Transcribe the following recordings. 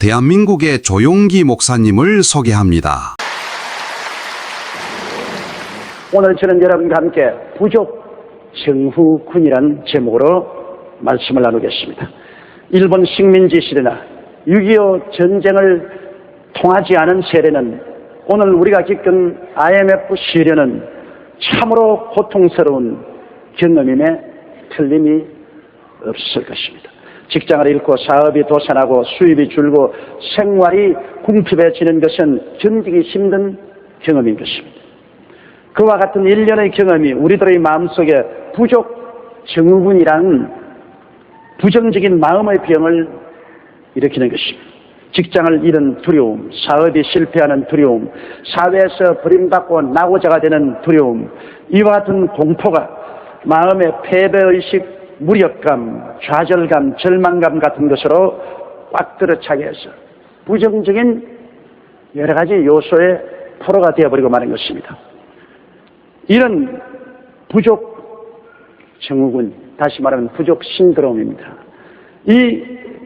대한민국의 조용기 목사님을 소개합니다. 오늘 저는 여러분과 함께 부족 정후군이라는 제목으로 말씀을 나누겠습니다. 일본 식민지 시대나 6.25 전쟁을 통하지 않은 세례는 오늘 우리가 겪은 IMF 시련은 참으로 고통스러운 경험임에 틀림이 없을 것입니다. 직장을 잃고 사업이 도산하고 수입이 줄고 생활이 궁핍해지는 것은 견디기 힘든 경험인 것입니다. 그와 같은 일련의 경험이 우리들의 마음속에 부족 증후군이라는 부정적인 마음의 병을 일으키는 것입니다. 직장을 잃은 두려움, 사업이 실패하는 두려움, 사회에서 버림받고 낙오자가 되는 두려움, 이와 같은 공포가 마음의 패배의식, 무력감, 좌절감, 절망감 같은 것으로 꽉 들어차게 해서 부정적인 여러 가지 요소의 포로가 되어버리고 마는 것입니다. 이런 부족 증후군, 다시 말하면 부족 신드롬입니다. 이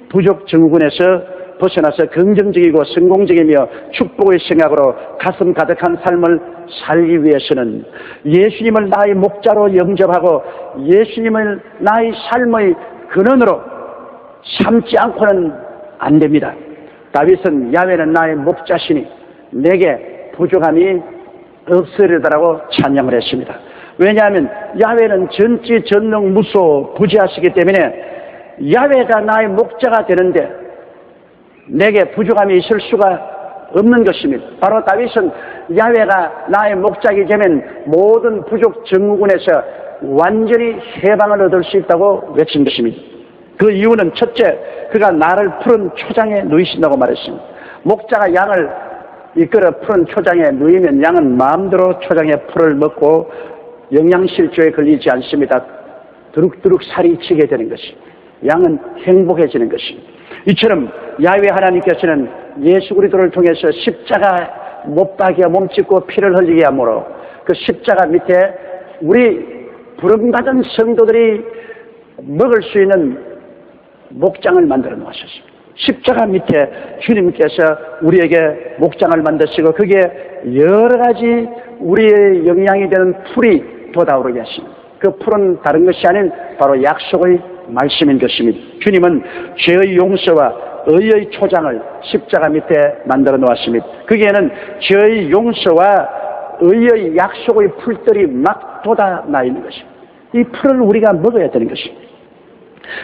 부족 증후군에서 벗어나서 긍정적이고 성공적이며 축복의 생각으로 가슴 가득한 삶을 살기 위해서는 예수님을 나의 목자로 영접하고 예수님을 나의 삶의 근원으로 삼지 않고는 안 됩니다. 다윗은 야훼는 나의 목자시니 내게 부족함이 없으리라고 찬양을 했습니다. 왜냐하면 야훼는 전지 전능 무소 부지하시기 때문에 야훼가 나의 목자가 되는데 내게 부족함이 있을 수가 없는 것입니다. 바로 다윗은 야훼가 나의 목자이기 때문에 모든 부족 증후군에서 완전히 해방을 얻을 수 있다고 외친 것입니다. 그 이유는 첫째, 그가 나를 푸른 초장에 누이신다고 말했습니다. 목자가 양을 이끌어 푸른 초장에 누이면 양은 마음대로 초장의 풀을 먹고 영양실조에 걸리지 않습니다. 두룩두룩 살이 찌게 되는 것입니다. 양은 행복해지는 것입니다. 이처럼 야훼 하나님께서는 예수 그리스도를 통해서 십자가 못 박여 몸짓고 피를 흘리게 함으로 그 십자가 밑에 우리 부름받은 성도들이 먹을 수 있는 목장을 만들어 놓으셨습니다. 십자가 밑에 주님께서 우리에게 목장을 만드시고 거기에 여러 가지 우리의 영양이 되는 풀이 돋아오르게 하십니다. 그 풀은 다른 것이 아닌 바로 약속의 말씀인 것입니다. 주님은 죄의 용서와 의의 초장을 십자가 밑에 만들어 놓았습니다. 거기에는 죄의 용서와 의의 약속의 풀들이 막 돋아나 있는 것입니다. 이 풀을 우리가 먹어야 되는 것입니다.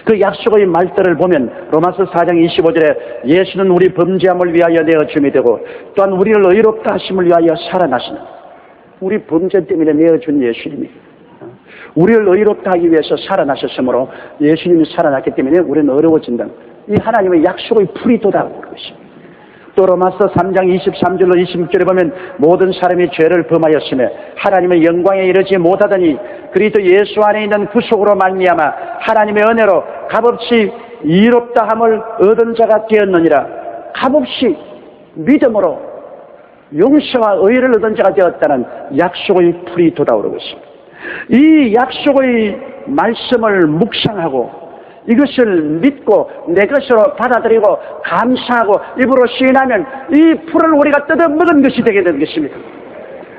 그 약속의 말들을 보면 로마서 4장 25절에 예수는 우리 범죄함을 위하여 내어 줌이 되고 또한 우리를 의롭다 하심을 위하여 살아나시는, 우리 범죄 때문에 내어준 예수님이 우리를 의롭다 하기 위해서 살아나셨으므로 예수님이 살아났기 때문에 우리는 어려워진다. 이 하나님의 약속의 풀이 돋아오는 것입니다. 또 로마서 3장 23절로 26절에 보면 모든 사람이 죄를 범하였으며 하나님의 영광에 이르지 못하더니 그리스도 예수 안에 있는 구속으로 말미암아 하나님의 은혜로 값없이 이롭다 함을 얻은 자가 되었느니라. 값없이 믿음으로 용서와 의를 얻은 자가 되었다는 약속의 풀이 돋아오르고 있습니다. 이 약속의 말씀을 묵상하고 이것을 믿고 내 것으로 받아들이고 감사하고 입으로 시인하면 이 풀을 우리가 뜯어먹은 것이 되게 되는 것입니다.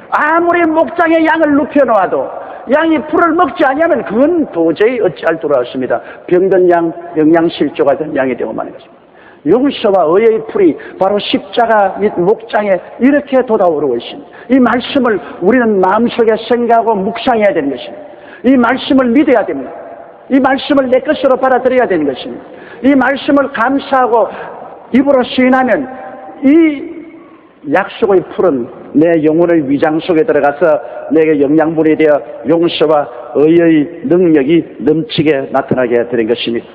아무리 목장에 양을 눕혀놓아도 양이 풀을 먹지 않으면 그건 도저히 어찌할 줄 없습니다. 병든 양, 영양실조가 된 양이 되고 마는 것입니다. 용서와 의의 풀이 바로 십자가 및 목장에 이렇게 돋아오르고 있습니다. 이 말씀을 우리는 마음속에 생각하고 묵상해야 되는 것입니다. 이 말씀을 믿어야 됩니다. 이 말씀을 내 것으로 받아들여야 되는 것입니다. 이 말씀을 감사하고 입으로 시인하면 이 약속의 풀은 내 영혼의 위장 속에 들어가서 내게 영양분이 되어 용서와 의의 능력이 넘치게 나타나게 되는 것입니다.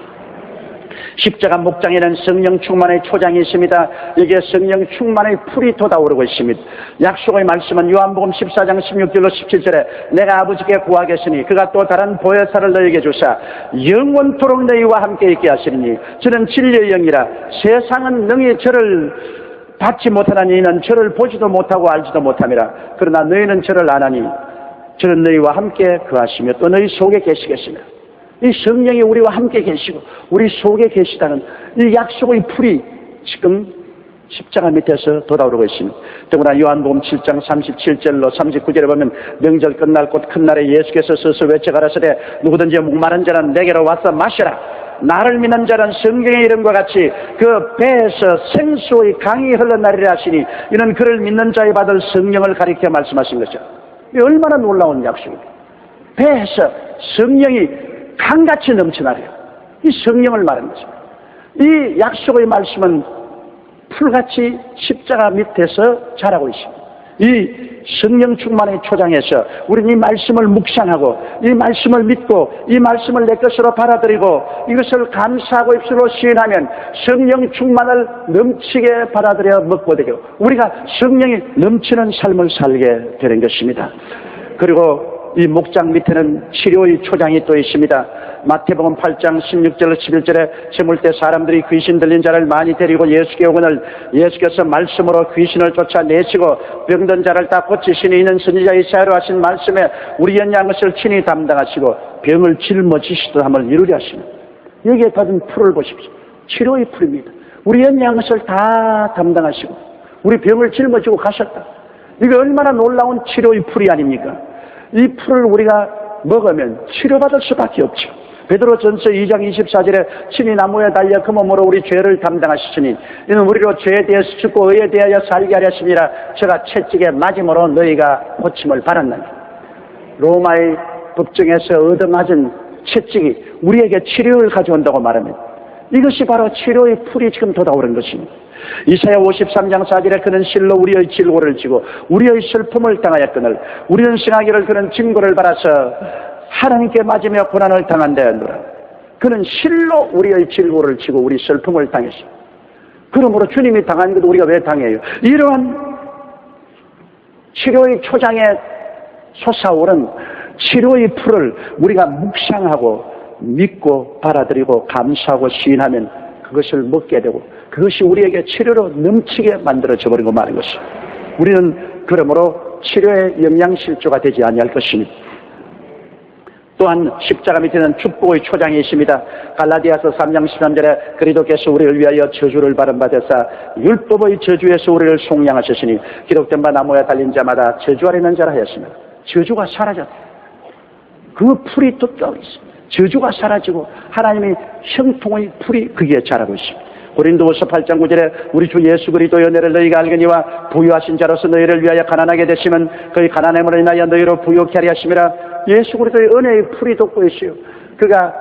십자가 목장에는 성령 충만의 초장이 있습니다. 여기에 성령 충만의 풀이 돋아오르고 있습니다. 약속의 말씀은 요한복음 14장 16절로 17절에 내가 아버지께 구하겠으니 그가 또 다른 보혜사를 너에게 주사 영원토록 너희와 함께 있게 하시리니 저는 진리의 영이라 세상은 능히 저를 받지 못하나니 이는 저를 보지도 못하고 알지도 못함이라. 그러나 너희는 저를 아나니 저는 너희와 함께 거하시며 또 너희 속에 계시겠으며 이 성령이 우리와 함께 계시고 우리 속에 계시다는 이 약속의 풀이 지금 십자가 밑에서 돋아오르고 있습니다. 더구나 요한복음 7장 37절로 39절에 보면 명절 끝날 곧 큰 날에 예수께서 서서 외쳐 가라사대 누구든지 목마른 자는 내게로 와서 마시라. 나를 믿는 자는 성경의 이름과 같이 그 배에서 생수의 강이 흘러나리라 하시니 이는 그를 믿는 자에 받을 성령을 가리켜 말씀하신 것이죠. 이 얼마나 놀라운 약속입니까? 배에서 성령이 강같이 넘쳐나래요. 이 성령을 말하는 것입니다. 이 약속의 말씀은 풀같이 십자가 밑에서 자라고 있습니다. 이 성령 충만의 초장에서 우리는 이 말씀을 묵상하고 이 말씀을 믿고 이 말씀을 내 것으로 받아들이고 이것을 감사하고 입술로 시인하면 성령 충만을 넘치게 받아들여 먹고 되고 우리가 성령이 넘치는 삶을 살게 되는 것입니다. 그리고 이 목장 밑에는 치료의 초장이 또 있습니다. 마태복음 8장 16절 11절에 세물 때 사람들이 귀신 들린 자를 많이 데리고 예수께 오거늘 예수께서 말씀으로 귀신을 쫓아내시고 병든 자를 다 고치시니 이는 선지자 이사야로 하신 말씀에 우리 연양 것을 친히 담당하시고 병을 짊어지시듯 함을 이루려 하십니다. 여기에 받은 풀을 보십시오. 치료의 풀입니다. 우리 연양 것을 다 담당하시고 우리 병을 짊어지고 가셨다. 이게 얼마나 놀라운 치료의 풀이 아닙니까? 이 풀을 우리가 먹으면 치료받을 수밖에 없죠. 베드로전서 2장 24절에 친히 나무에 달려 그 몸으로 우리 죄를 담당하시니 이는 우리로 죄에 대해서 죽고 의에 대하여 살게 하려 하심이라 제가 채찍에 맞음으로 너희가 고침을 받았나니. 로마의 법정에서 얻어맞은 채찍이 우리에게 치료를 가져온다고 말합니다. 이것이 바로 치료의 풀이 지금 돋아오른 것입니다. 이사야 53장 4절에 그는 실로 우리의 질고를 지고 우리의 슬픔을 당하였거늘 우리는 생하기를 그는 징고를 받아서 하나님께 맞으며 고난을 당한다였노라. 그는 실로 우리의 질고를 지고 우리 슬픔을 당했어. 그러므로 주님이 당한 것도 우리가 왜 당해요? 이러한 치료의 초장에 솟아오른 치료의 풀을 우리가 묵상하고 믿고 받아들이고 감사하고 시인하면 그것을 먹게 되고 그것이 우리에게 치료로 넘치게 만들어져 버리고 마는 것입니다. 우리는 그러므로 치료의 영양실조가 되지 아니할 것입니다. 또한 십자가 밑에는 축복의 초장이 있습니다. 갈라디아서 3장 13절에 그리스도께서 우리를 위하여 저주를 받은 바 되사 율법의 저주에서 우리를 속량하셨으니 기록된 바 나무에 달린 자마다 저주 아래 있는 자라 하였습니다. 저주가 사라졌다. 그 풀이 또 떠 있습니다. 저주가 사라지고 하나님의 형통의 풀이 거기에 자라고 있습니다. 고린도후서 8장 9절에 우리 주 예수 그리스도의 은혜를 너희가 알거니와 부유하신 자로서 너희를 위하여 가난하게 되시면 그의 가난함으로 인하여 너희로 부유케 하려 하심이라. 예수 그리스도의 은혜의 풀이 돋고 있어요. 그가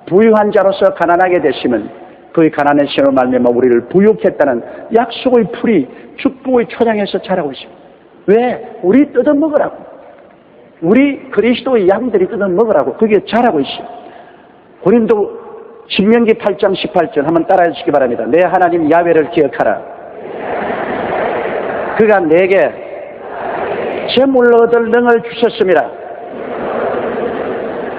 부유한 자로서 가난하게 되시면 그의 가난의 신으로 말미암아 우리를 부유케 했다는 약속의 풀이 축복의 초장에서 자라고 있습니다. 왜? 우리 뜯어먹으라고. 우리 그리스도의 양들이 뜯어먹으라고 그게 자라고 있어요. 고린도 신명기 8장 18절 한번 따라해 주시기 바랍니다. 내 하나님 야훼를 기억하라. 그가 내게 재물로 얻을 능을 주셨습니다.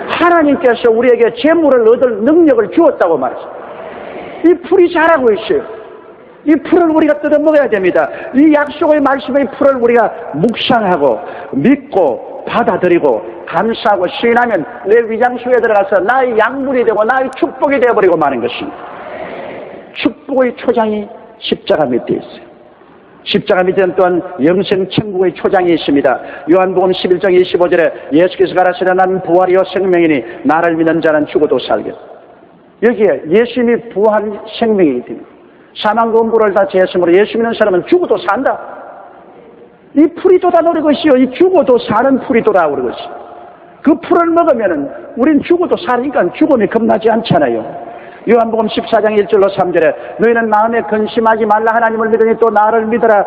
하나님께서 우리에게 재물을 얻을 능력을 주었다고 말했습니다. 이 풀이 자라고 있어요. 이 풀을 우리가 뜯어먹어야 됩니다. 이 약속의 말씀의 풀을 우리가 묵상하고 믿고 받아들이고 감사하고 시인하면 내 위장수에 들어가서 나의 약물이 되고 나의 축복이 되어버리고 마는 것입니다. 축복의 초장이 십자가 밑에 있어요. 십자가 밑에는 또한 영생천국의 초장이 있습니다. 요한복음 11장 25절에 예수께서 가라사대 나는 부활이요 생명이니 나를 믿는 자는 죽어도 살겠다. 여기에 예수님이 부활 생명이기 때문에 사망과 음부를 다 제했으므로 예수 믿는 사람은 죽어도 산다. 이 풀이 돋아오르고 있어요. 이 죽어도 사는 풀이 돋아오르고 있어요. 그 풀을 먹으면 우린 죽어도 사니까 죽음이 겁나지 않잖아요. 요한복음 14장 1절로 3절에 너희는 마음에 근심하지 말라. 하나님을 믿으니 또 나를 믿어라.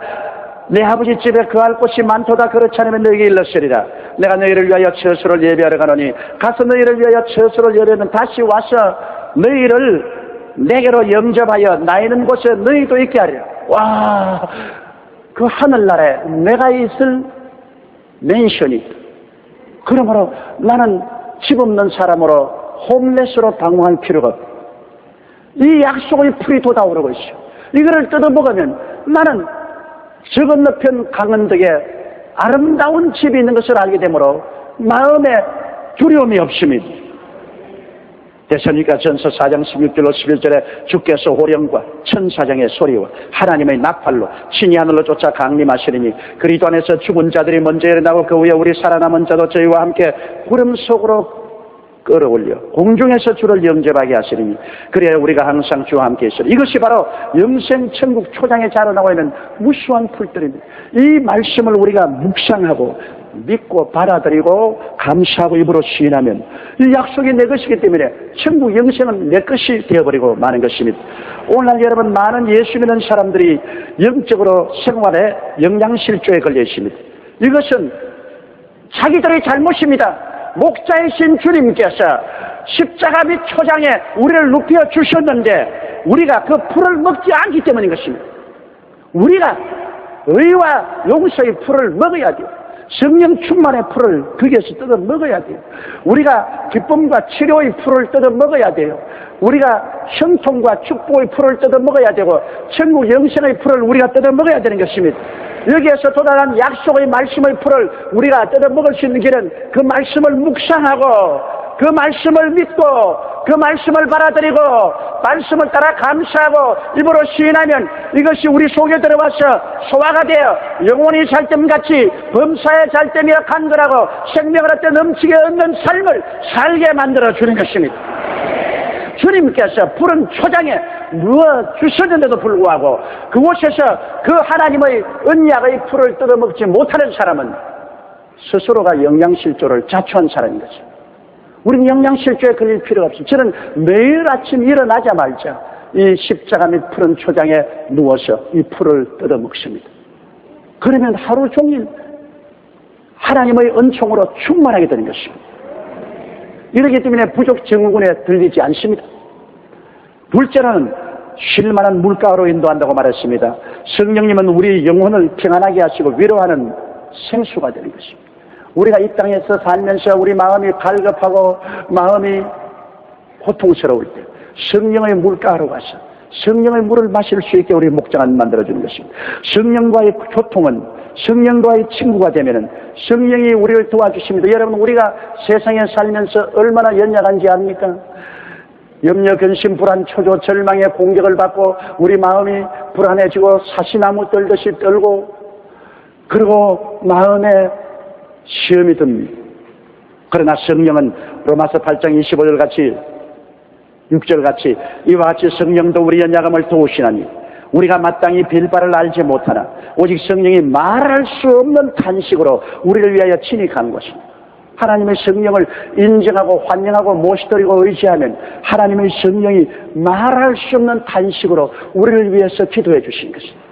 내 아버지 집에 거할 곳이 많도다. 그렇지 않으면 너희에게 일렀으리라. 내가 너희를 위하여 처소를 예비하러 가노니 가서 너희를 위하여 처소를 예비하면 다시 와서 너희를 내게로 영접하여 나 있는 곳에 너희도 있게 하리라. 와, 그 하늘나라에 내가 있을 맨션이. 그러므로 나는 집 없는 사람으로 홈레스로 방황할 필요가 없다. 이 약속의 풀이 돋아오르고 있어. 이거를 뜯어먹으면 나는 저 건너편 강원덕에 아름다운 집이 있는 것을 알게 되므로 마음에 두려움이 없습니다. 데살로니가 전서 4장 16절로 11절에 주께서 호령과 천사장의 소리와 하나님의 나팔로 신이 하늘로 쫓아 강림하시리니 그리스도 안에서 죽은 자들이 먼저 일어나고 그 후에 우리 살아남은 자도 저희와 함께 구름 속으로 끌어올려 공중에서 주를 영접하게 하시리니 그래야 우리가 항상 주와 함께 있으리. 이것이 바로 영생 천국 초장에 자라나고 있는 무수한 풀들입니다. 이 말씀을 우리가 묵상하고 믿고 받아들이고 감사하고 입으로 시인하면 이 약속이 내 것이기 때문에 천국 영생은 내 것이 되어버리고 마는 것입니다. 오늘날 여러분 많은 예수 믿는 사람들이 영적으로 생활에 영양실조에 걸려 있습니다. 이것은 자기들의 잘못입니다. 목자이신 주님께서 십자가 및 초장에 우리를 눕혀 주셨는데 우리가 그 풀을 먹지 않기 때문인 것입니다. 우리가 의와 용서의 풀을 먹어야 돼요. 성령 충만의 풀을 거기에서 뜯어 먹어야 돼요. 우리가 기쁨과 치료의 풀을 뜯어 먹어야 돼요. 우리가 형통과 축복의 풀을 뜯어 먹어야 되고 천국 영생의 풀을 우리가 뜯어 먹어야 되는 것입니다. 여기에서 도달한 약속의 말씀의 풀을 우리가 뜯어 먹을 수 있는 길은 그 말씀을 묵상하고 그 말씀을 믿고 그 말씀을 받아들이고 말씀을 따라 감사하고 입으로 시인하면 이것이 우리 속에 들어와서 소화가 되어 영혼이 살됨같이 범사에 살됨이여 간절하고 생명을 얻되 넘치게 얻는 삶을 살게 만들어주는 것입니다. 주님께서 푸른 초장에 누워 주셨는데도 불구하고 그곳에서 그 하나님의 언약의 풀을 뜯어먹지 못하는 사람은 스스로가 영양실조를 자초한 사람인 거죠. 우리는 영양실조에 걸릴 필요가 없습니다. 저는 매일 아침 일어나자마자 이 십자가 및 푸른 초장에 누워서 이 풀을 뜯어먹습니다. 그러면 하루 종일 하나님의 은총으로 충만하게 되는 것입니다. 이렇기 때문에 부족 증후군에 들리지 않습니다. 둘째는 쉴만한 물가로 인도한다고 말했습니다. 성령님은 우리 영혼을 평안하게 하시고 위로하는 생수가 되는 것입니다. 우리가 이 땅에서 살면서 우리 마음이 갈급하고 마음이 고통스러울 때 성령의 물가로 가서 성령의 물을 마실 수 있게 우리 목장을 만들어주는 것입니다. 성령과의 교통은 성령과의 친구가 되면은 성령이 우리를 도와주십니다. 여러분 우리가 세상에 살면서 얼마나 연약한지 압니까? 염려, 근심, 불안, 초조, 절망의 공격을 받고 우리 마음이 불안해지고 사시나무 떨듯이 떨고 그리고 마음에 시험이 듭니다. 그러나 성령은 로마서 8장 25절 같이 6절 같이 이와 같이 성령도 우리 연약함을 도우시나니 우리가 마땅히 빌바를 알지 못하나 오직 성령이 말할 수 없는 탄식으로 우리를 위하여 친히 간 것입니다. 하나님의 성령을 인정하고 환영하고 모시드리고 의지하면 하나님의 성령이 말할 수 없는 탄식으로 우리를 위해서 기도해 주신 것입니다.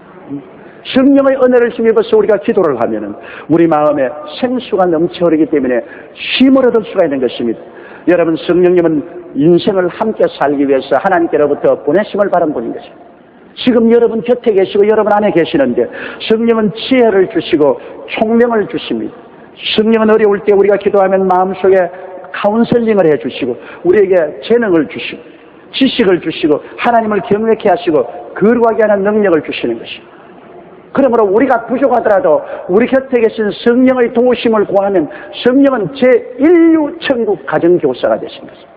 성령의 은혜를 힘입어서 우리가 기도를 하면은 우리 마음에 생수가 넘쳐 흐르기 때문에 힘을 얻을 수가 있는 것입니다. 여러분 성령님은 인생을 함께 살기 위해서 하나님께로부터 보내심을 받은 분인 것입니다. 지금 여러분 곁에 계시고 여러분 안에 계시는데 성령은 지혜를 주시고 총명을 주십니다. 성령은 어려울 때 우리가 기도하면 마음속에 카운셀링을 해주시고 우리에게 재능을 주시고 지식을 주시고 하나님을 경외케 하시고 거룩하게 하는 능력을 주시는 것입니다. 그러므로 우리가 부족하더라도 우리 곁에 계신 성령의 도우심을 구하면 성령은 제1류 천국 가정교사가 되신 것입니다.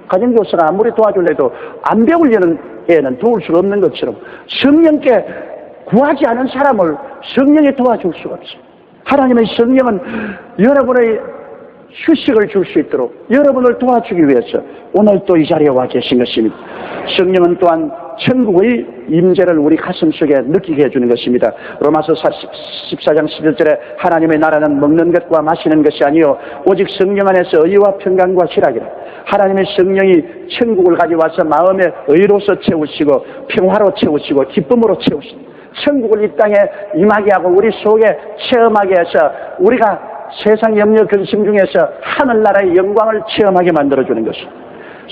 가정교사가 아무리 도와줄래도 안 배우려는 애는 도울 수가 없는 것처럼 성령께 구하지 않은 사람을 성령이 도와줄 수가 없습니다. 하나님의 성령은 여러분의 휴식을 줄 수 있도록 여러분을 도와주기 위해서 오늘 또 이 자리에 와 계신 것입니다. 성령은 또한 천국의 임재를 우리 가슴속에 느끼게 해주는 것입니다. 로마서 14장 11절에 하나님의 나라는 먹는 것과 마시는 것이 아니요 오직 성령 안에서 의와 평강과 희락이라. 하나님의 성령이 천국을 가져와서 마음에 의로서 채우시고 평화로 채우시고 기쁨으로 채우십니다. 천국을 이 땅에 임하게 하고 우리 속에 체험하게 해서 우리가 세상 염려 근심 중에서 하늘나라의 영광을 체험하게 만들어주는 것입니다.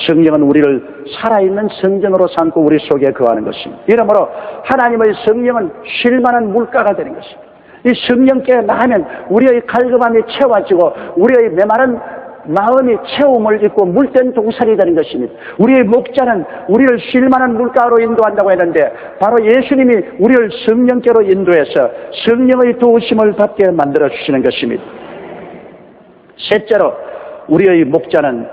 성령은 우리를 살아있는 성전으로 삼고 우리 속에 거하는 것입니다. 이러므로 하나님의 성령은 쉴만한 물가가 되는 것입니다. 이 성령께 나하면 우리의 갈급함이 채워지고 우리의 메마른 마음이 채움을 입고 물된 동산이 되는 것입니다. 우리의 목자는 우리를 쉴만한 물가로 인도한다고 했는데 바로 예수님이 우리를 성령께로 인도해서 성령의 도우심을 받게 만들어 주시는 것입니다. 셋째로 우리의 목자는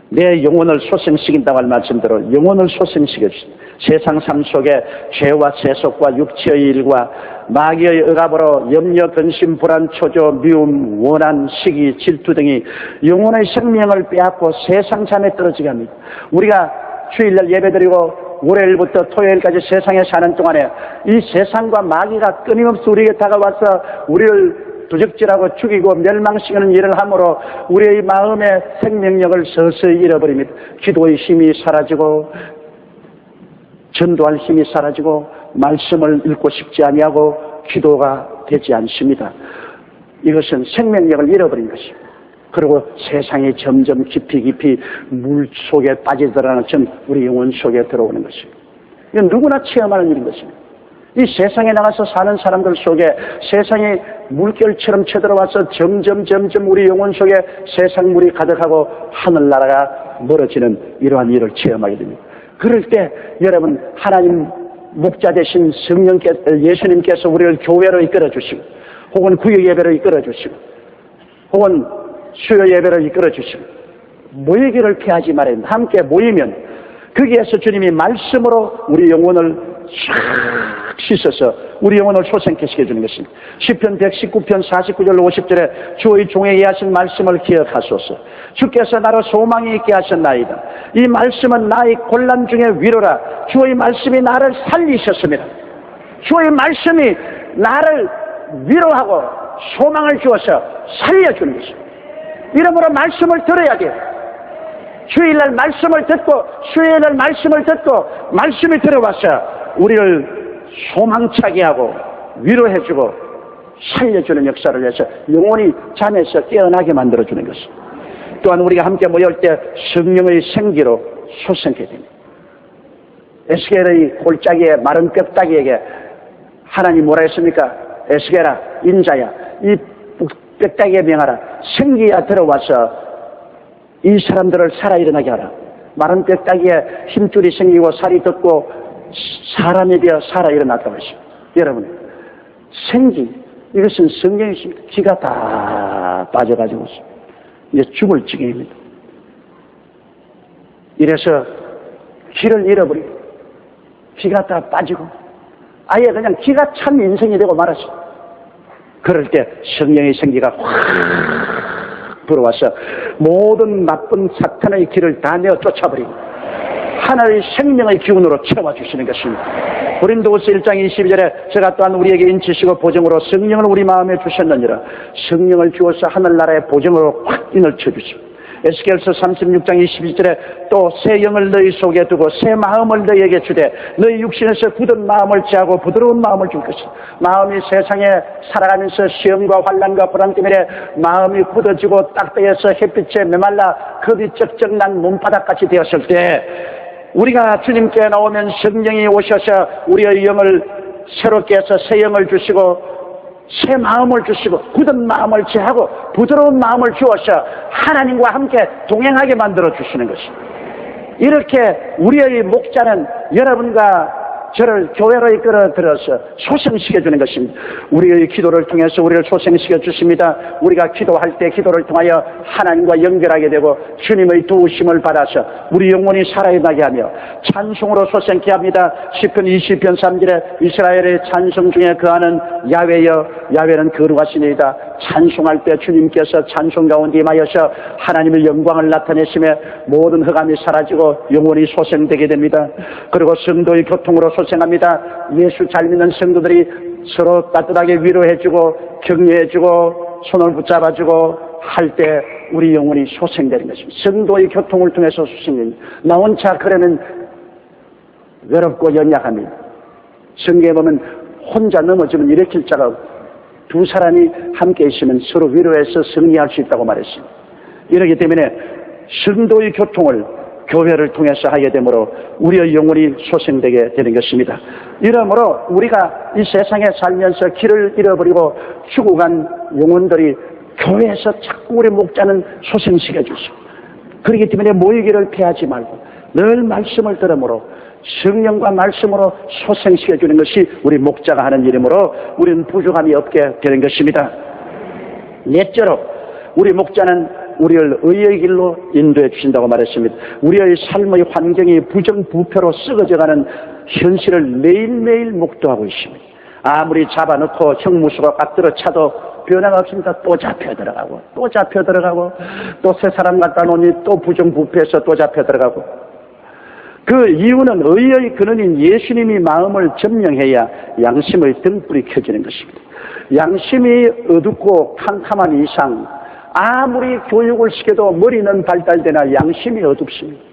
내 영혼을 소생시킨다고 할 말씀대로 영혼을 소생시켜 주십니다. 세상 삶 속에 죄와 세속과 육체의 일과 마귀의 억압으로 염려, 근심, 불안, 초조, 미움, 원한, 시기, 질투 등이 영혼의 생명을 빼앗고 세상 잠에 떨어지게 합니다. 우리가 주일날 예배드리고 월요일부터 토요일까지 세상에 사는 동안에 이 세상과 마귀가 끊임없이 우리에게 다가와서 우리를 도적질하고 죽이고 멸망시키는 일을 함으로 우리의 마음의 생명력을 서서히 잃어버립니다. 기도의 힘이 사라지고 전도할 힘이 사라지고 말씀을 읽고 싶지 아니하고 기도가 되지 않습니다. 이것은 생명력을 잃어버린 것입니다. 그리고 세상이 점점 깊이 물 속에 빠지더라는 점 우리 영혼 속에 들어오는 것입니다. 이건 누구나 체험하는 일인 것입니다. 이 세상에 나가서 사는 사람들 속에 세상이 물결처럼 쳐들어와서 점점 우리 영혼 속에 세상 물이 가득하고 하늘나라가 멀어지는 이러한 일을 체험하게 됩니다. 그럴 때 여러분 하나님 목자 되신 예수님께서 우리를 교회로 이끌어 주시고 혹은 구역 예배로 이끌어 주시고 혹은 수요 예배로 이끌어 주시고 모이기를 피하지 말아야 합니다. 함께 모이면 거기에서 주님이 말씀으로 우리 영혼을 싹 씻어서 우리 영혼을 소생케 시켜주는 것입니다. 시편 119편 49절 50절에 주의 종에게 하신 말씀을 기억하소서. 주께서 나로 소망이 있게 하셨나이다. 이 말씀은 나의 곤란 중에 위로라. 주의 말씀이 나를 살리셨습니다. 주의 말씀이 나를 위로하고 소망을 주어서 살려주는 것입니다. 이러므로 말씀을 들어야 돼요. 주일날 말씀을 듣고 수요일날 말씀을 듣고 말씀이 들어와서 우리를 소망차게 하고 위로해주고 살려주는 역사를 해서 영혼이 잠에서 깨어나게 만들어주는 것입니다. 또한 우리가 함께 모일 때 성령의 생기로 소생케 됩니다. 에스겔의 골짜기에 마른 뼈다귀에게 하나님 뭐라 했습니까? 에스겔아 인자야 이 뼈다귀에 명하라. 생기가 들어와서 이 사람들을 살아 일어나게 하라. 마른 뼈다귀에 힘줄이 생기고 살이 돋고 사람에 되어 살아 일어났다고 했습니다. 여러분 생기 이것은 성경이십니다. 기가 다 빠져가지고 이제 죽을 지경입니다. 이래서 기를 잃어버리고 기가 다 빠지고 아예 그냥 기가 찬 인생이 되고 말았습니다. 그럴 때 성령의 생기가 확 불어와서 모든 나쁜 사탄의 길을 다 내어 쫓아버리고 하나의 생명의 기운으로 채워 주시는 것입니다. 고린도후서 1장 22절에 제가 또한 우리에게 인치시고 보증으로 성령을 우리 마음에 주셨느니라. 성령을 주어서 하늘나라의 보증으로 확 인을 쳐주시고 에스겔서 36장 22절에 또 새 영을 너희 속에 두고 새 마음을 너희에게 주되 너희 육신에서 굳은 마음을 제하고 부드러운 마음을 줄 것이다. 마음이 세상에 살아가면서 시험과 환난과 불안 때문에 마음이 굳어지고 딱대에서 햇빛에 메말라 겁이 쩍쩍 난 몸바닥같이 되었을 때 우리가 주님께 나오면 성령이 오셔서 우리의 영을 새롭게 해서 새 영을 주시고 새 마음을 주시고 굳은 마음을 제하고 부드러운 마음을 주어서 하나님과 함께 동행하게 만들어 주시는 것입니다. 이렇게 우리의 목자는 여러분과 저를 교회로 이끌어 들어서 소생시켜 주는 것입니다. 우리의 기도를 통해서 우리를 소생시켜 주십니다. 우리가 기도할 때 기도를 통하여 하나님과 연결하게 되고 주님의 도우심을 받아서 우리 영혼이 살아나게 하며 찬송으로 소생케 합니다. 시편 20편 3절에 이스라엘의 찬송 중에 거하는 야훼여 야훼는 거룩하시니이다. 찬송할 때 주님께서 찬송 가운데 임하여서 하나님의 영광을 나타내시며 모든 흑암이 사라지고 영혼이 소생되게 됩니다. 그리고 성도의 교통으로 소생합니다. 예수 잘 믿는 성도들이 서로 따뜻하게 위로해주고 격려해주고 손을 붙잡아주고 할 때 우리 영혼이 소생되는 것입니다. 성도의 교통을 통해서 소생됩니다. 나 혼자 그러면 외롭고 연약합니다. 성경에 보면 혼자 넘어지면 일으킬 자가 없고 두 사람이 함께 있으면 서로 위로해서 승리할 수 있다고 말했습니다. 이렇기 때문에 성도의 교통을 교회를 통해서 하게 되므로 우리의 영혼이 소생되게 되는 것입니다. 이러므로 우리가 이 세상에 살면서 길을 잃어버리고 죽어간 영혼들이 교회에서 자꾸 우리 목자는 소생시켜 주시고 그렇기 때문에 모이기를 피하지 말고 늘 말씀을 들으므로 성령과 말씀으로 소생시켜 주는 것이 우리 목자가 하는 일이므로 우리는 부족함이 없게 되는 것입니다. 넷째로 우리 목자는 우리를 의의 길로 인도해 주신다고 말했습니다. 우리의 삶의 환경이 부정부패로 썩어져가는 현실을 매일매일 목도하고 있습니다. 아무리 잡아놓고 형무소가 꽉 들어차도 변화가 없습니다. 또 잡혀 들어가고 또 잡혀 들어가고 또 새 사람 갖다 놓으니 또 부정부패해서 또 잡혀 들어가고, 그 이유는 의의 근원인 예수님이 마음을 점령해야 양심의 등불이 켜지는 것입니다. 양심이 어둡고 캄캄한 이상 아무리 교육을 시켜도 머리는 발달되나 양심이 어둡습니다.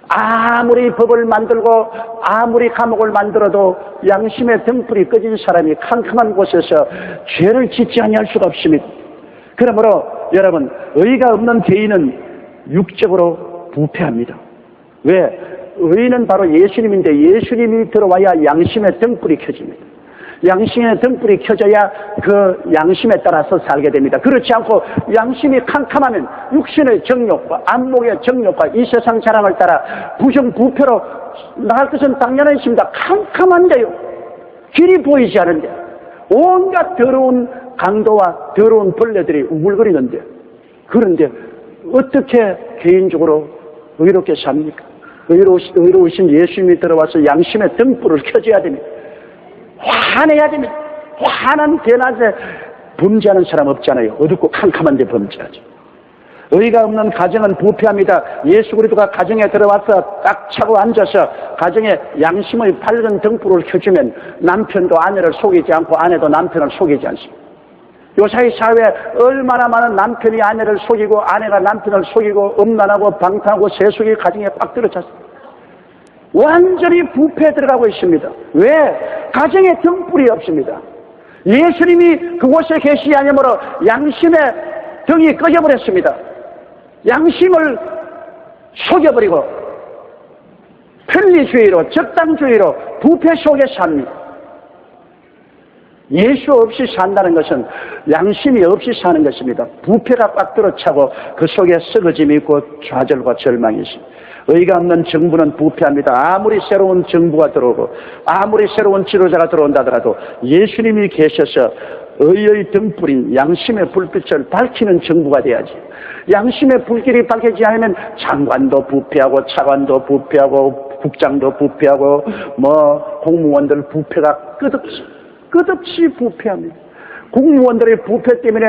아무리 법을 만들고 아무리 감옥을 만들어도 양심의 등불이 꺼진 사람이 캄캄한 곳에서 죄를 짓지 아니할 수가 없습니다. 그러므로 여러분, 의가 없는 개인은 육적으로 부패합니다. 왜? 의는 바로 예수님인데 예수님이 들어와야 양심의 등불이 켜집니다. 양심의 등불이 켜져야 그 양심에 따라서 살게 됩니다. 그렇지 않고 양심이 캄캄하면 육신의 정욕과 안목의 정욕과 이 세상 자랑을 따라 부정부패로 나갈 것은 당연한 것입니다. 캄캄한데요, 길이 보이지 않은데 온갖 더러운 강도와 더러운 벌레들이 우글거리는데, 그런데 어떻게 개인적으로 의롭게 삽니까? 의로우신 예수님이 들어와서 양심의 등불을 켜줘야 됩니다. 화내야 됩니다. 화난 대낮에 범죄하는 사람 없잖아요. 어둡고 캄캄한데 범죄하죠. 의가 없는 가정은 부패합니다. 예수 그리스도가 가정에 들어와서 딱 차고 앉아서 가정에 양심의 밝은 등불을 켜주면 남편도 아내를 속이지 않고 아내도 남편을 속이지 않습니다. 요사이 사회에 얼마나 많은 남편이 아내를 속이고 아내가 남편을 속이고 음란하고 방탕하고 세속이 가정에 꽉 들어찼습니다. 완전히 부패에 들어가고 있습니다. 왜? 가정에 등불이 없습니다. 예수님이 그곳에 계시지 않으므로 양심의 등이 꺼져버렸습니다. 양심을 속여버리고 편리주의로 적당주의로 부패 속에 삽니다. 예수 없이 산다는 것은 양심이 없이 사는 것입니다. 부패가 꽉 들어차고 그 속에 썩어짐이 있고 좌절과 절망이 있습니다. 의가 없는 정부는 부패합니다. 아무리 새로운 정부가 들어오고 아무리 새로운 지도자가 들어온다 하더라도 예수님이 계셔서 의의 등불인 양심의 불빛을 밝히는 정부가 돼야지. 양심의 불길이 밝히지 않으면 장관도 부패하고 차관도 부패하고 국장도 부패하고 공무원들 부패가 끝없이 부패합니다. 국무원들의 부패 때문에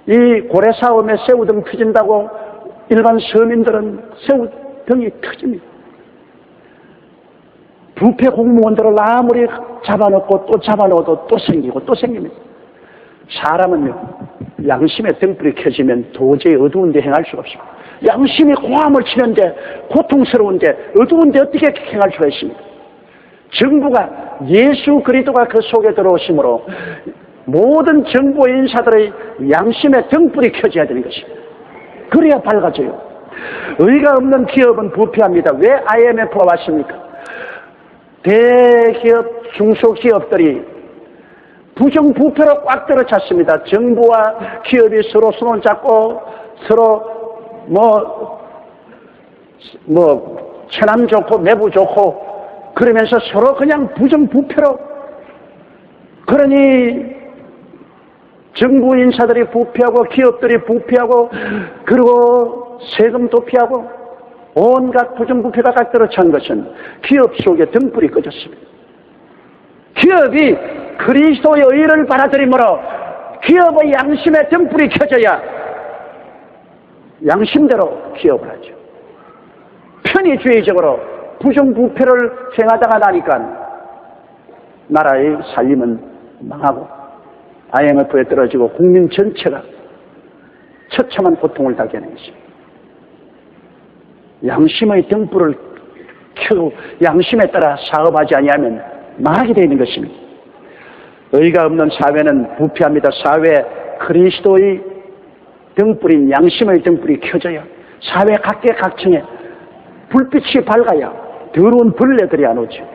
이 고래싸움에 새우등 터진다고 일반 서민들은 새우등이 터집니다. 부패 공무원들을 아무리 잡아놓고 또 잡아놓아도 또 생기고 또 생깁니다. 사람은요, 양심의 등불이 켜지면 도저히 어두운 데 행할 수가 없습니다. 양심이 고함을 치는데 고통스러운데 어두운데 어떻게 행할 수가 있습니까? 정부가 예수 그리스도가 그 속에 들어오심으로 모든 정부 인사들의 양심의 등불이 켜져야 되는 것입니다. 그래야 밝아져요. 의가 없는 기업은 부패합니다. 왜 IMF가 왔습니까? 대기업, 중소기업들이 부정부패로 꽉 들어찼습니다. 정부와 기업이 서로 손을 잡고 서로 체남 좋고 매부 좋고 그러면서 서로 그냥 부정부패로, 그러니 정부 인사들이 부패하고 기업들이 부패하고 그리고 세금 도피하고 온갖 부정부패가 꽉 들어찬 것은 기업 속에 등불이 꺼졌습니다. 기업이 그리스도의 의를 받아들이므로 기업의 양심의 등불이 켜져야 양심대로 기업을 하죠. 편의주의적으로 부정부패를 행하다가 나니까 나라의 살림은 망하고 IMF에 떨어지고 국민 전체가 처참한 고통을 당하게 하는 것입니다. 양심의 등불을 켜고 양심에 따라 사업하지 아니하면 망하게 되어 있는 것입니다. 의가 없는 사회는 부패합니다. 사회에 그리스도의 등불인 양심의 등불이 켜져야 사회 각계각층에 불빛이 밝아야 더러운 벌레들이 안 오죠.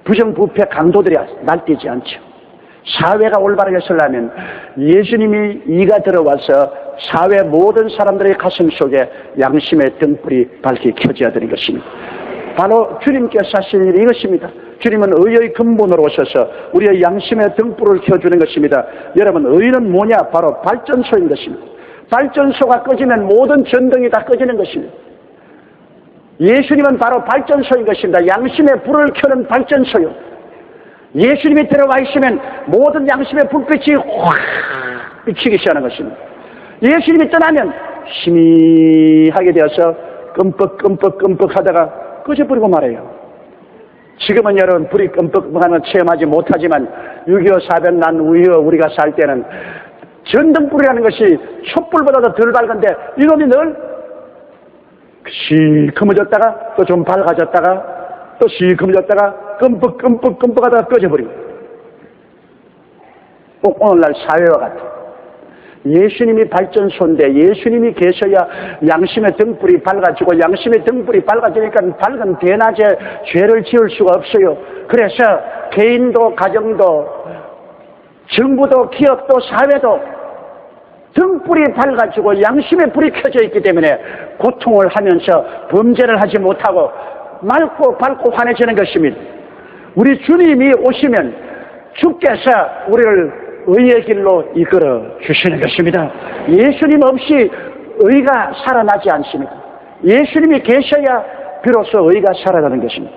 부정부패 강도들이 날뛰지 않죠. 사회가 올바르게 서려면 예수님이 이가 들어와서 사회 모든 사람들의 가슴 속에 양심의 등불이 밝게 켜져야 되는 것입니다. 바로 주님께서 하신 일이 이것입니다. 주님은 의의 근본으로 오셔서 우리의 양심의 등불을 켜주는 것입니다. 여러분, 의는 뭐냐? 바로 발전소인 것입니다. 발전소가 꺼지면 모든 전등이 다 꺼지는 것입니다. 예수님은 바로 발전소인 것입니다. 양심의 불을 켜는 발전소요. 예수님이 들어와 있으면 모든 양심의 불빛이 확 비치기 시작하는 것입니다. 예수님이 떠나면 희미하게 되어서 끔뻑끔뻑 하다가 꺼져버리고 말해요. 지금은 여러분 불이 끔뻑하는 체험하지 못하지만 6.25 사변 난 이후 우리가 살 때는 전등불이라는 것이 촛불보다도 덜 밝은데 이놈이 늘 시커머졌다가 또 좀 밝아졌다가 또 시커머졌다가 끔뻑 하다가 꺼져버리고, 꼭 오늘날 사회와 같아. 예수님이 발전소인데 예수님이 계셔야 양심의 등불이 밝아지고, 양심의 등불이 밝아지니까 밝은 대낮에 죄를 지을 수가 없어요. 그래서 개인도 가정도 정부도 기업도 사회도 등불이 밝아지고 양심의 불이 켜져 있기 때문에 고통을 하면서 범죄를 하지 못하고 맑고 밝고 환해지는 것입니다. 우리 주님이 오시면 주께서 우리를 의의 길로 이끌어 주시는 것입니다. 예수님 없이 의가 살아나지 않습니다. 예수님이 계셔야 비로소 의가 살아나는 것입니다.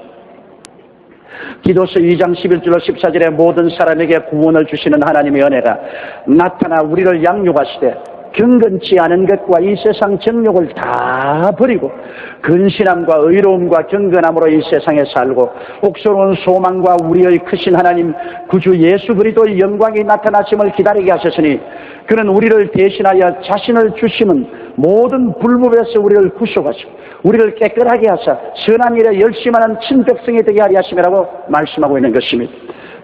기도서 2장 11절로 14절에 모든 사람에게 구원을 주시는 하나님의 은혜가 나타나 우리를 양육하시되 경건치 않은 것과 이 세상 정욕을 다 버리고 근신함과 의로움과 경건함으로 이 세상에 살고 옥소로운 소망과 우리의 크신 하나님 구주 예수 그리스도의 영광이 나타나심을 기다리게 하셨으니 그는 우리를 대신하여 자신을 주심은 모든 불법에서 우리를 구속하시고 우리를 깨끗하게 하사 선한 일에 열심하는 친백성이 되게 하리 하심이라고 말씀하고 있는 것입니다.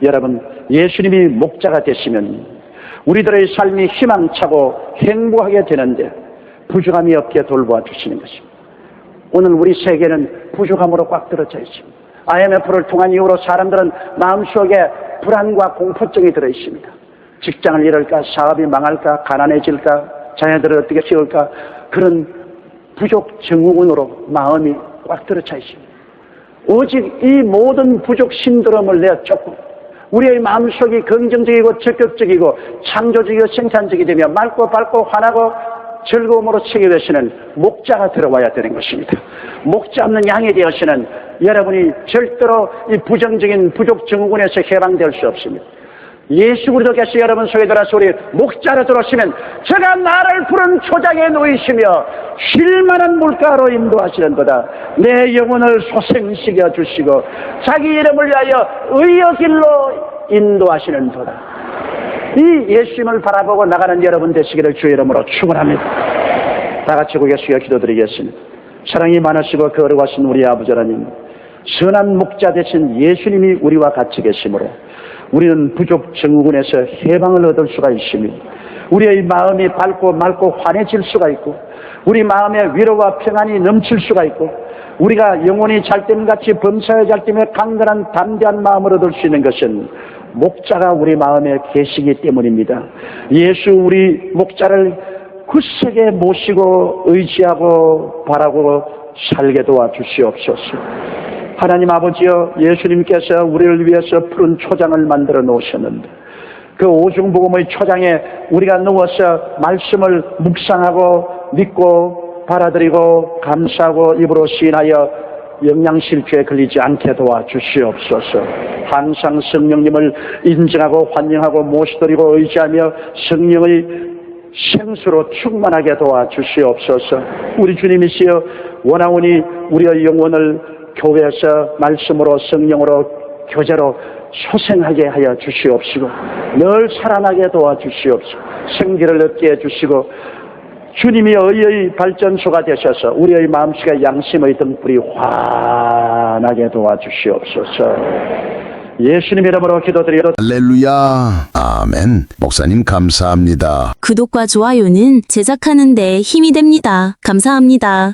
여러분, 예수님이 목자가 되시면 우리들의 삶이 희망차고 행복하게 되는데 부족함이 없게 돌보아 주시는 것입니다. 오늘 우리 세계는 부족함으로 꽉 들어져 있습니다. IMF를 통한 이후로 사람들은 마음속에 불안과 공포증이 들어있습니다. 직장을 잃을까, 사업이 망할까, 가난해질까, 자녀들을 어떻게 키울까, 그런 부족 증후군으로 마음이 꽉 들어차 있습니다. 오직 이 모든 부족 신드롬을 내쫓고 우리의 마음속이 긍정적이고 적극적이고 창조적이고 생산적이 되며 맑고 밝고 환하고 즐거움으로 채게 되시는 목자가 들어와야 되는 것입니다. 목자 없는 양이 되어서는 여러분이 절대로 이 부정적인 부족 증후군에서 해방될 수 없습니다. 예수 그리스도께서 여러분 속에 들어서 우리 목자로 들어오시면 저가 나를 푸른 초장에 놓이시며 쉴만한 물가로 인도하시는도다. 내 영혼을 소생시켜 주시고 자기 이름을 위하여 의의 길로 인도하시는도다. 이 예수님을 바라보고 나가는 여러분 되시기를 주의 이름으로 축원합니다. 다 같이 고개 숙여 기도드리겠습니다. 사랑이 많으시고 거룩하신 우리 아버지 하나님, 선한 목자 되신 예수님이 우리와 같이 계시므로 우리는 부족 증후군에서 해방을 얻을 수가 있으며 우리의 마음이 밝고 맑고 환해질 수가 있고 우리 마음에 위로와 평안이 넘칠 수가 있고 우리가 영혼이 잘됨같이 범사에 잘됨에 강건한 담대한 마음을 얻을 수 있는 것은 목자가 우리 마음에 계시기 때문입니다. 예수 우리 목자를 굳세게 모시고 의지하고 바라고 살게 도와주시옵소서. 하나님 아버지여, 예수님께서 우리를 위해서 푸른 초장을 만들어 놓으셨는데 그 오중복음의 초장에 우리가 누워서 말씀을 묵상하고 믿고 받아들이고 감사하고 입으로 시인하여 영양실조에 걸리지 않게 도와주시옵소서. 항상 성령님을 인정하고 환영하고 모시드리고 의지하며 성령의 생수로 충만하게 도와주시옵소서. 우리 주님이시여, 원하오니 우리의 영혼을 교회에서 말씀으로 성령으로 교제로 소생하게 하여 주시옵시고 늘 살아나게 도와주시옵시고 생기를 얻게 해주시고 주님이 의의 발전소가 되셔서 우리의 마음속에 양심의 등불이 환하게 도와주시옵소서. 예수님 이름으로 기도드리옵소서. 할렐루야. 아멘. 목사님 감사합니다. 구독과 좋아요는 제작하는 데 힘이 됩니다. 감사합니다.